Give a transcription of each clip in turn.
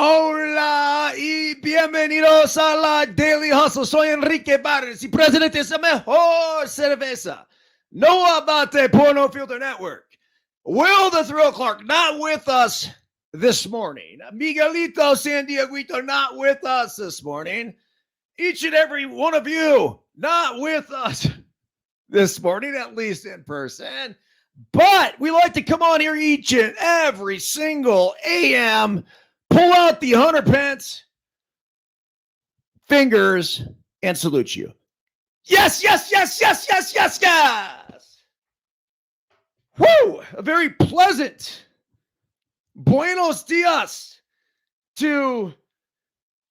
Hola y bienvenidos a la Daily Hustle. Soy Enrique Byrnes y presidente de la mejor cerveza. No Abate Porno Filter Network. Will the Thrill Clark not with us this morning. Miguelito San Dieguito not with us this morning. Each and every one of you not with us this morning, at least in person. But we like to come on here each and every single AM, pull out the 100 pence, fingers, and salute you. Yes, yes, yes, yes, yes, yes, yes. Woo! A very pleasant buenos dias to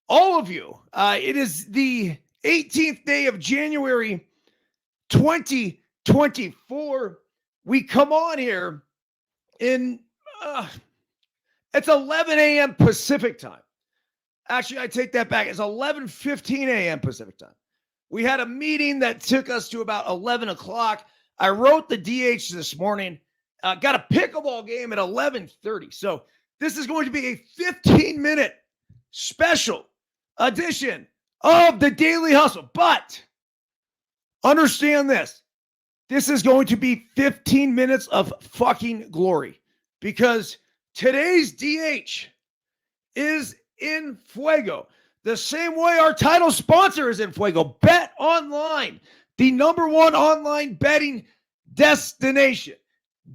all of you. It is the 18th day of January 2024. We come on here in, it's 11 a.m. Pacific time. Actually, I take that back. It's 11:15 a.m. Pacific time. We had a meeting that took us to about 11 o'clock. I wrote the DH this morning. Got a pickleball game at 11:30. So this is going to be a 15-minute special edition of the Daily Hustle. But understand this. This is going to be 15 minutes of fucking glory because today's DH is in fuego. The same way our title sponsor is in fuego. Bet Online, the number one online betting destination.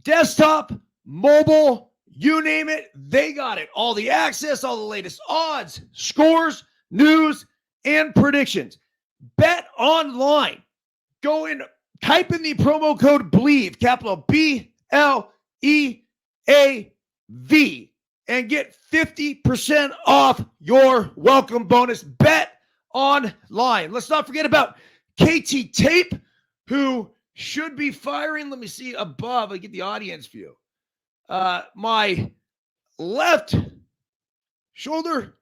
Desktop, mobile, you name it, they got it. All the access, all the latest odds, scores, news, and predictions. Bet Online. Go in. Type in the promo code BLEAV, capital BLEAV, and get 50% off your welcome bonus. Bet Online. Let's not forget about KT Tape, who should be firing. Let me see above. I get the audience view. My left shoulder.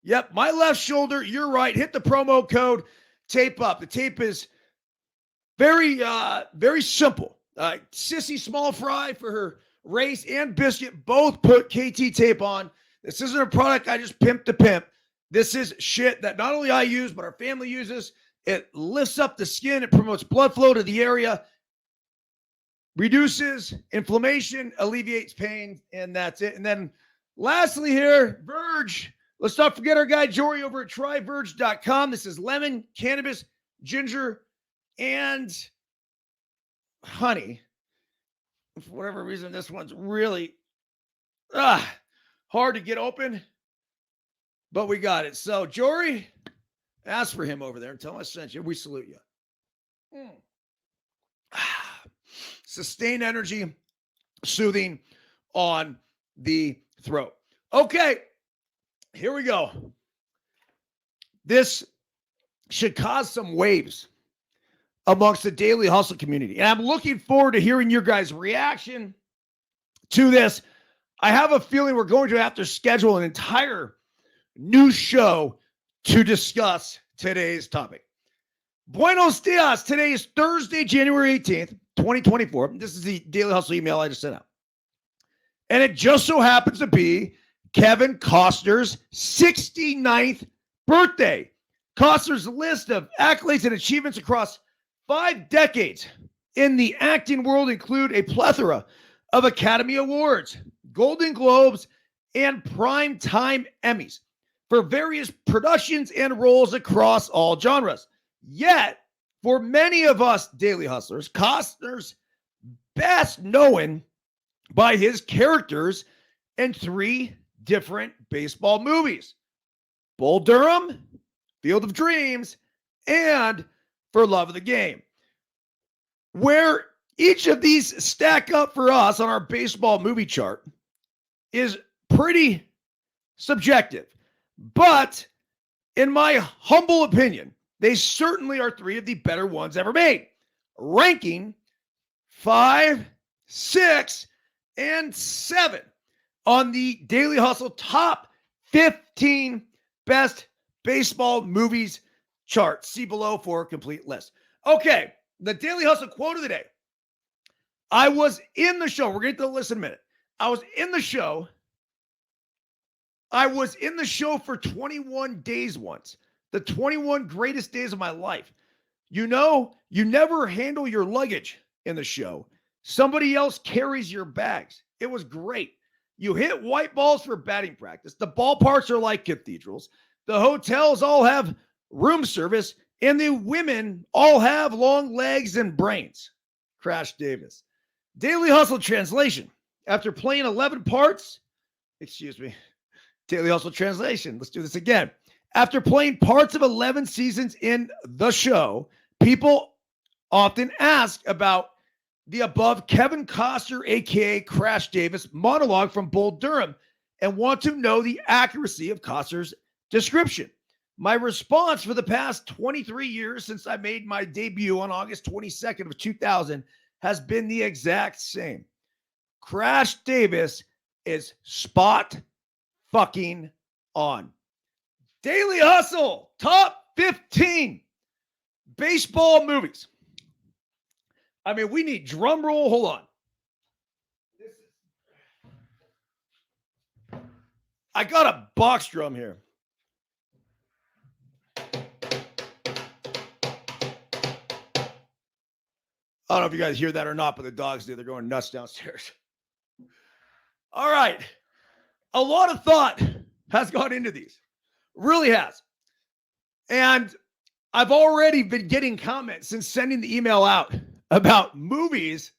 Yep, my left shoulder. You're right. Hit the promo code Tape Up. The tape is very simple. Sissy Small Fry for her race and biscuit both put KT tape on. This isn't a product I just pimp to pimp. This is shit that not only I use, but our family uses. It lifts up the skin. It promotes blood flow to the area, reduces inflammation, alleviates pain, and that's it. And then lastly here, Verge. Let's not forget our guy Jory over at tryverge.com. This is lemon, cannabis, ginger, and honey. For whatever reason, this one's really hard to get open, but we got it. So, Jory, ask for him over there and tell him I sent you. We salute you. Sustained energy, soothing on the throat. Okay, here we go. This should cause some waves amongst the Daily Hustle community. And I'm looking forward to hearing your guys' reaction to this. I have a feeling we're going to have to schedule an entire new show to discuss today's topic. Buenos dias. Today is Thursday, January 18th, 2024. This is the Daily Hustle email I just sent out. And it just so happens to be Kevin Costner's 69th birthday. Costner's list of accolades and achievements across 5 decades in the acting world include a plethora of Academy Awards, Golden Globes, and Primetime Emmys for various productions and roles across all genres. Yet, for many of us Daily Hustlers, Costner's best known by his characters in 3 different baseball movies: Bull Durham, Field of Dreams, and For Love of the Game. Where each of these stack up for us on our baseball movie chart is pretty subjective. But in my humble opinion, they certainly are 3 of the better ones ever made. Ranking 5, 6, and 7 on the Daily Hustle top 15 best baseball movies chart. See below for a complete list. Okay, the Daily Hustle quote of the day. I was in the show. We're going to get to the list in a minute. I was in the show I was in the show for 21 days once, the 21 greatest days of my life. You know, you never handle your luggage in the show. Somebody else carries your bags. It was great. You hit white balls for batting practice. The ballparks are like cathedrals. The hotels all have room service, and the women all have long legs and brains. Crash Davis. Daily Hustle translation. After playing 11 parts, Daily Hustle translation. Let's do this again. After playing parts of 11 seasons in the show, people often ask about the above Kevin Costner, a.k.a. Crash Davis, monologue from Bull Durham and want to know the accuracy of Costner's description. My response for the past 23 years since I made my debut on August 22nd of 2000 has been the exact same. Crash Davis is spot fucking on. Daily Hustle, top 15 baseball movies. I mean, we need drum roll. Hold on. I got a box drum here. I don't know if you guys hear that or not, but the dogs do. They're going nuts downstairs. All right. A lot of thought has gone into these. Really has. And I've already been getting comments since sending the email out about movies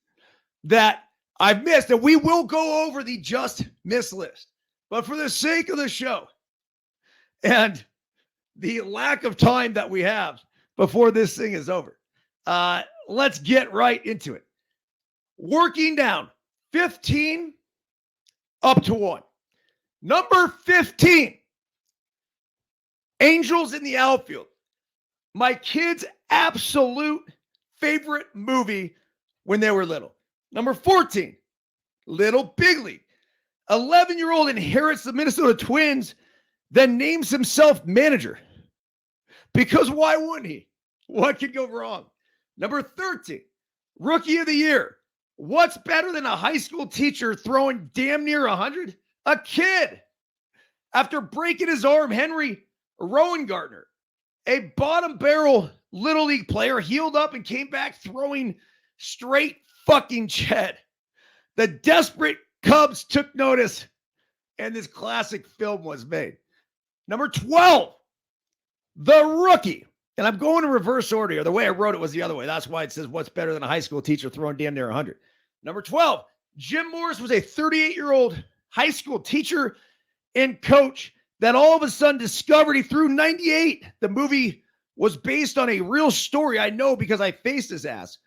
that I've missed, and we will go over the just miss list. But for the sake of the show and the lack of time that we have before this thing is over, let's get right into it. Working down 15 up to 1. Number 15, Angels in the Outfield. My kids' absolute favorite movie when they were little. Number 14, Little Big League. 11-year-old inherits the Minnesota Twins, then names himself manager. Because why wouldn't he? What could go wrong? Number 13, Rookie of the Year. What's better than a high school teacher throwing damn near 100? A kid. After breaking his arm, Henry Rowengartner, a bottom barrel Little League player, healed up and came back throwing straight fucking Ched. The desperate Cubs took notice, and this classic film was made. Number 12, The Rookie. And I'm going in reverse order here. The way I wrote it was the other way. That's why it says, what's better than a high school teacher throwing damn near 100? Number 12, Jim Morris was a 38-year-old high school teacher and coach that all of a sudden discovered he threw 98. The movie was based on a real story. I know because I faced his ass.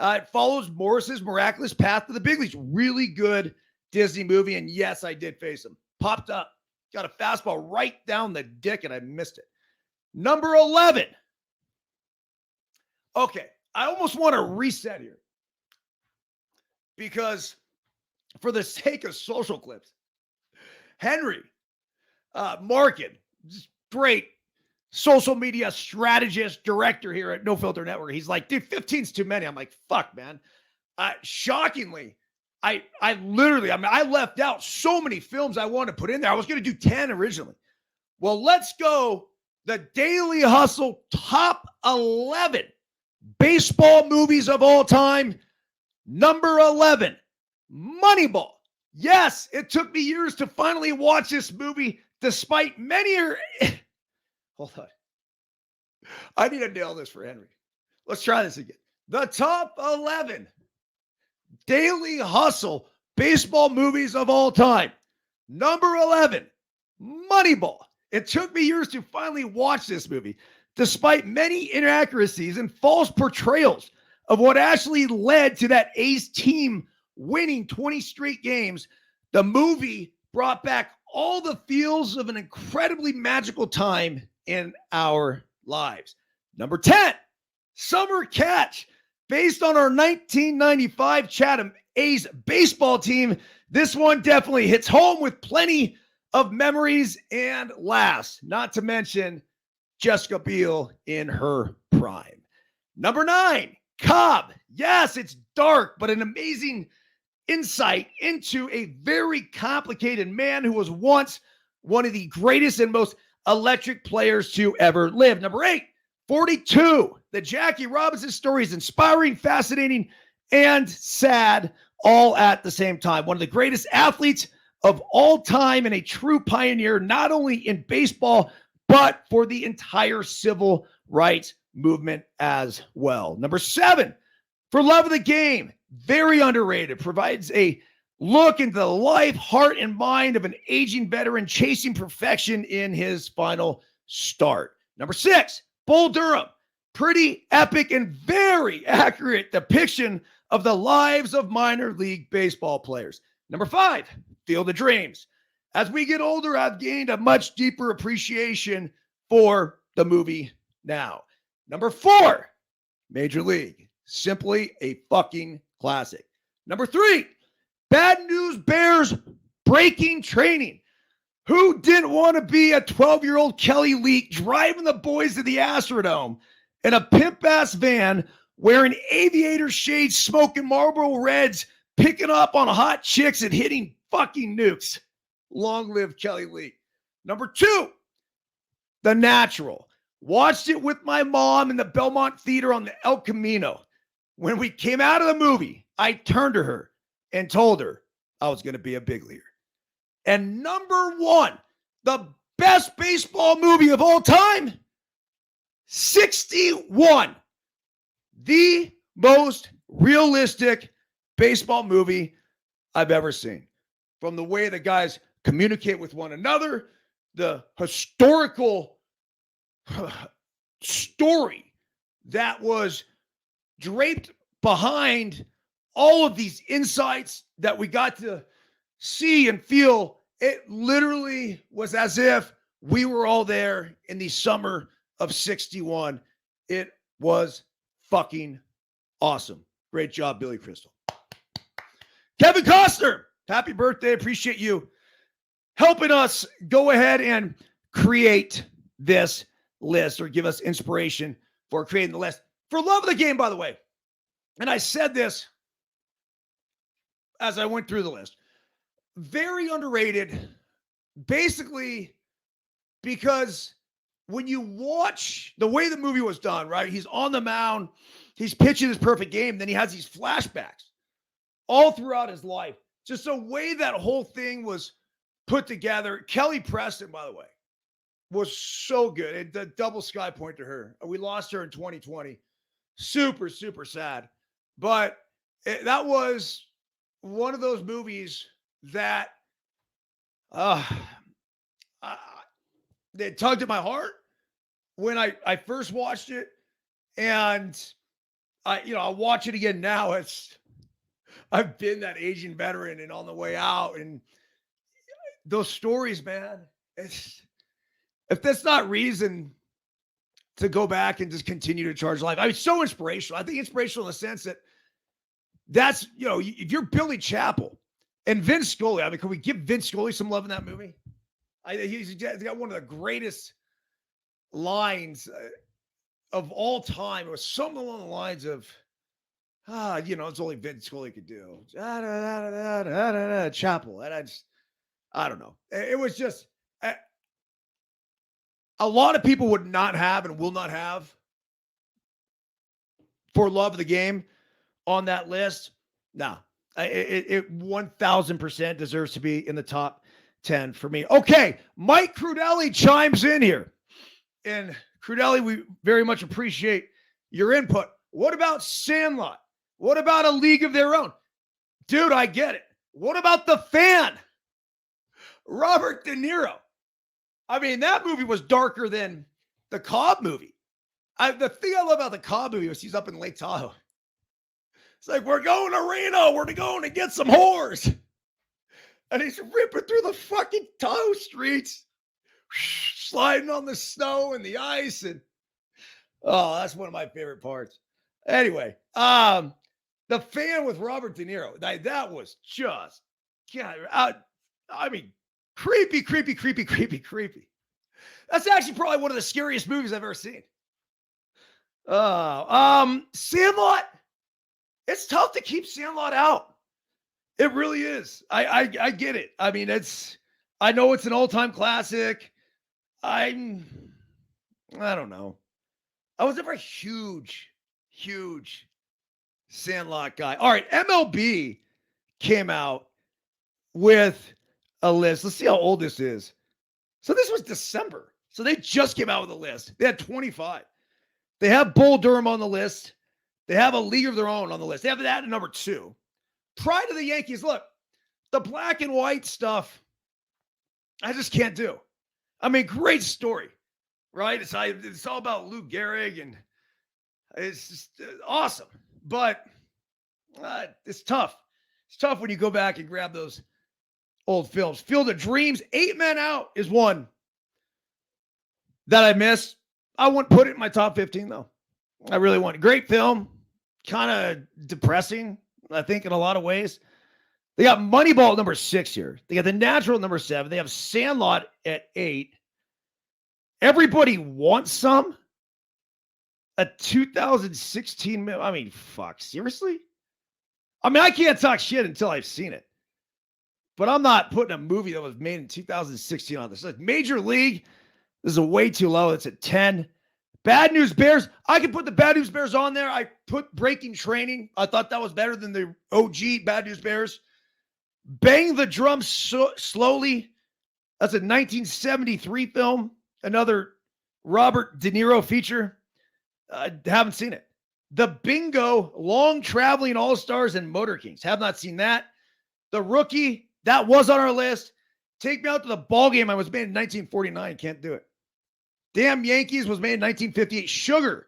It follows Morris's miraculous path to the big leagues. Really good Disney movie. And yes, I did face him. Popped up. Got a fastball right down the dick and I missed it. Number 11. Okay. I almost want to reset here because for the sake of social clips, Henry Markin, great social media strategist, director here at No Filter Network. He's like, dude, 15's too many. I'm like, fuck, man. Shockingly, I left out so many films I wanted to put in there. I was going to do 10 originally. Well, let's go the Daily Hustle top 11 baseball movies of all time. Number 11, Moneyball. Yes, it took me years to finally watch this movie, despite many... Hold on. I need to nail this for Henry. Let's try this again. The top 11 Daily Hustle baseball movies of all time. Number 11, Moneyball. It took me years to finally watch this movie, despite many inaccuracies and false portrayals of what actually led to that A's team winning 20 straight games. The movie brought back all the feels of an incredibly magical time in our lives. Number 10, Summer Catch. Based on our 1995 Chatham A's baseball team, this one definitely hits home with plenty of memories and laughs, not to mention Jessica Biel in her prime. Number 9, Cobb. Yes, it's dark, but an amazing insight into a very complicated man who was once one of the greatest and most electric players to ever live. Number 8, 42. The Jackie Robinson story is inspiring, fascinating, and sad all at the same time. One of the greatest athletes of all time and a true pioneer, not only in baseball, but for the entire civil rights movement as well. Number 7, For Love of the Game, very underrated, provides a look into the life, heart, and mind of an aging veteran chasing perfection in his final start. Number 6, Bull Durham, pretty epic and very accurate depiction of the lives of minor league baseball players. Number 5, Field of Dreams. As we get older, I've gained a much deeper appreciation for the movie now. Number 4, Major League. Simply a fucking classic. Number 3, Bad News Bears Breaking Training. Who didn't want to be a 12-year-old Kelly Leak driving the boys to the Astrodome in a pimp-ass van, wearing aviator shades, smoking Marlboro Reds, picking up on hot chicks and hitting fucking nukes? Long live Kelly Leak. Number 2, The Natural. Watched it with my mom in the Belmont Theater on the El Camino. When we came out of the movie, I turned to her and told her I was going to be a big leaguer. And number 1, the best baseball movie of all time, 61. The most realistic baseball movie I've ever seen. From the way the guys communicate with one another, the historical story that was draped behind all of these insights that we got to see and feel. It literally was as if we were all there in the summer of 61. It was fucking awesome. Great job, Billy Crystal. Kevin Costner, happy birthday. Appreciate you helping us go ahead and create this list, or give us inspiration for creating the list. For Love of the Game, by the way, and I said this as I went through the list, very underrated, basically because when you watch the way the movie was done, right? He's on the mound, he's pitching his perfect game, then he has these flashbacks all throughout his life. Just the way that whole thing was put together. Kelly Preston, by the way, was so good. And the double sky point to her. We lost her in 2020. Super, super sad. But that was one of those movies that it tugged at my heart when I first watched it. And I'll watch it again now. I've been that Asian veteran and on the way out, and those stories, man, if that's not reason to go back and just continue to charge life. I mean, so inspirational. I think inspirational in the sense that's, if you're Billy Chappell and Vince Scully, I mean, can we give Vince Scully some love in that movie? He's got one of the greatest lines of all time. It was something along the lines of, it's only Vince Scully could do. Chappell. And I don't know. It was just, a lot of people would not have and will not have For Love of the Game on that list. No, it 1000% deserves to be in the top 10 for me. Okay, Mike Crudelli chimes in here. And Crudelli, we very much appreciate your input. What about Sandlot? What about A League of Their Own? Dude, I get it. What about The Fan? Robert De Niro. I mean, that movie was darker than the Cobb movie. The thing I love about the Cobb movie was he's up in Lake Tahoe. It's like, we're going to Reno. We're going to get some whores. And he's ripping through the fucking Tahoe streets, sliding on the snow and the ice. And that's one of my favorite parts. Anyway, The Fan with Robert De Niro. That was just, creepy. That's actually probably one of the scariest movies I've ever seen. Sandlot. It's tough to keep Sandlot out. It really is. I get it. I mean, I know it's an all-time classic. I don't know. I was never a huge Sandlot guy. All right, MLB came out with a list. Let's see how old this is. So this was December. So they just came out with a list. They had 25. They have Bull Durham on the list. They have a league of their own on the list. They have that at number 2. Pride of the Yankees. Look, the black and white stuff, I just can't do. I mean, great story, right? It's all about Lou Gehrig, and it's just awesome. But it's tough. It's tough when you go back and grab those old films. Field of Dreams, 8 Men Out is one that I missed. I wouldn't put it in my top 15, though. I really want. Great film. Kind of depressing, I think, in a lot of ways. They got Moneyball at number 6 here. They got The Natural at number 7. They have Sandlot at 8. Everybody Wants Some. A 2016 I mean, fuck, seriously? I mean, I can't talk shit until I've seen it. But I'm not putting a movie that was made in 2016 on this. Like Major League, this is a way too low. It's at 10. Bad News Bears. I could put the Bad News Bears on there. I put Breaking Training. I thought that was better than the OG Bad News Bears. Bang the Drum Slowly. That's a 1973 film. Another Robert De Niro feature. I haven't seen it. The Bingo, Long Traveling All-Stars and Motor Kings. Have not seen that. The Rookie, that was on our list. Take Me Out to the Ball Game. I was made in 1949. Can't do it. Damn Yankees was made in 1958. Sugar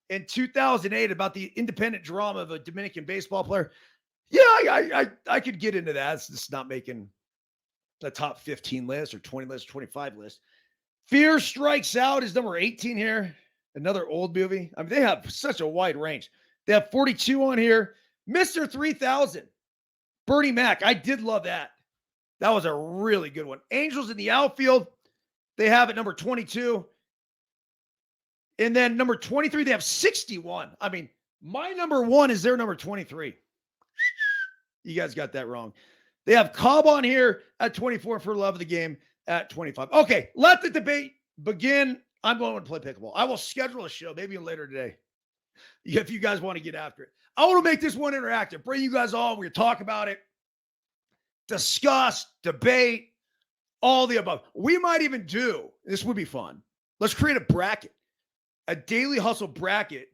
in 2008, about the independent drama of a Dominican baseball player. Yeah, I could get into that. It's just not making the top 15 list or 20 list, 25 list. Fear Strikes Out is number 18 here. Another old movie. I mean, they have such a wide range. They have 42 on here. Mr. 3000. Bernie Mac. I did love that. That was a really good one. Angels in the Outfield. They have it number 22. And then number 23, they have 61. I mean, my number 1 is their number 23. You guys got that wrong. They have Cobb on here at 24 for Love of the Game at 25. Okay, let the debate begin. I'm going to play pickleball. I will schedule a show, maybe later today, if you guys want to get after it. I want to make this one interactive. Bring you guys on. We're going to talk about it, discuss, debate, all the above. We might even do, this would be fun. Let's create a bracket, a Daily Hustle bracket,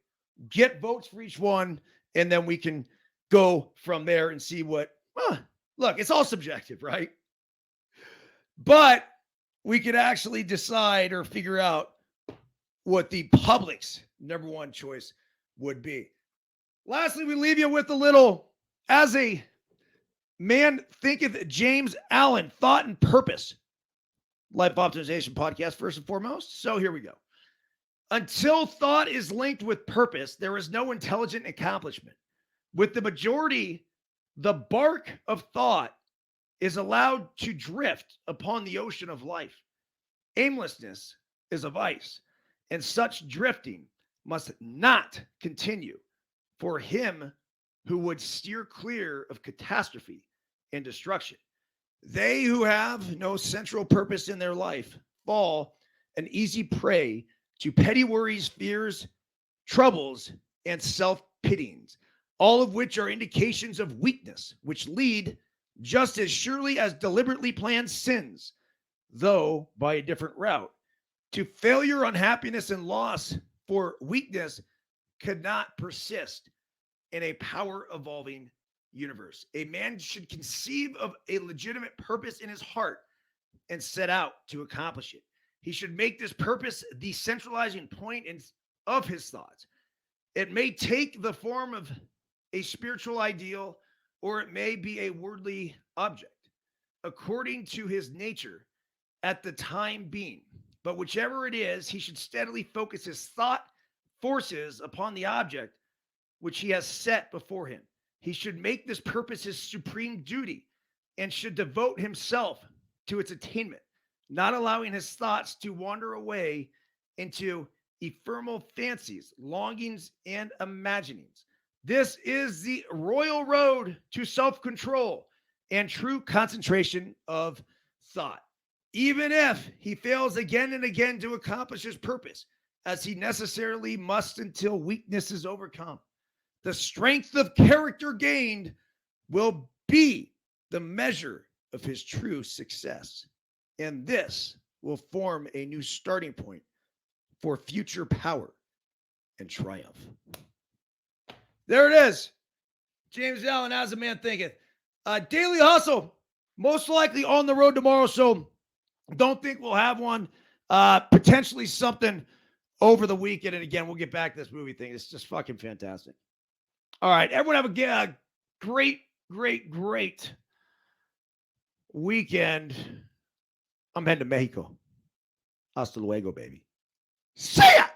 get votes for each one, and then we can go from there and see what, look, it's all subjective, right? But we could actually decide or figure out what the public's number 1 choice would be. Lastly, we leave you with a little, as a man thinketh, James Allen, Thought and Purpose. Life Optimization Podcast, first and foremost. So here we go. Until thought is linked with purpose, there is no intelligent accomplishment. With the majority, the bark of thought is allowed to drift upon the ocean of life. Aimlessness is a vice, and such drifting must not continue for him who would steer clear of catastrophe and destruction. They who have no central purpose in their life fall an easy prey to petty worries, fears, troubles, and self-pityings, all of which are indications of weakness, which lead just as surely as deliberately planned sins, though by a different route, to failure, unhappiness, and loss. For weakness could not persist in a power-evolving universe. A man should conceive of a legitimate purpose in his heart and set out to accomplish it. He should make this purpose the centralizing point of his thoughts. It may take the form of a spiritual ideal, or it may be a worldly object, according to his nature at the time being. But whichever it is, he should steadily focus his thought forces upon the object which he has set before him. He should make this purpose his supreme duty and should devote himself to its attainment, not allowing his thoughts to wander away into ephemeral fancies, longings, and imaginings. This is the royal road to self-control and true concentration of thought. even if he fails again and again to accomplish his purpose, as he necessarily must until weakness is overcome. The strength of character gained will be the measure of his true success. And this will form a new starting point for future power and triumph. There it is. James Allen, as a man thinketh. Daily Hustle, most likely on the road tomorrow, so don't think we'll have one. Potentially something over the weekend. And again, we'll get back to this movie thing. It's just fucking fantastic. All right. Everyone have a great weekend. I'm heading to Mexico. Hasta luego, baby. See ya!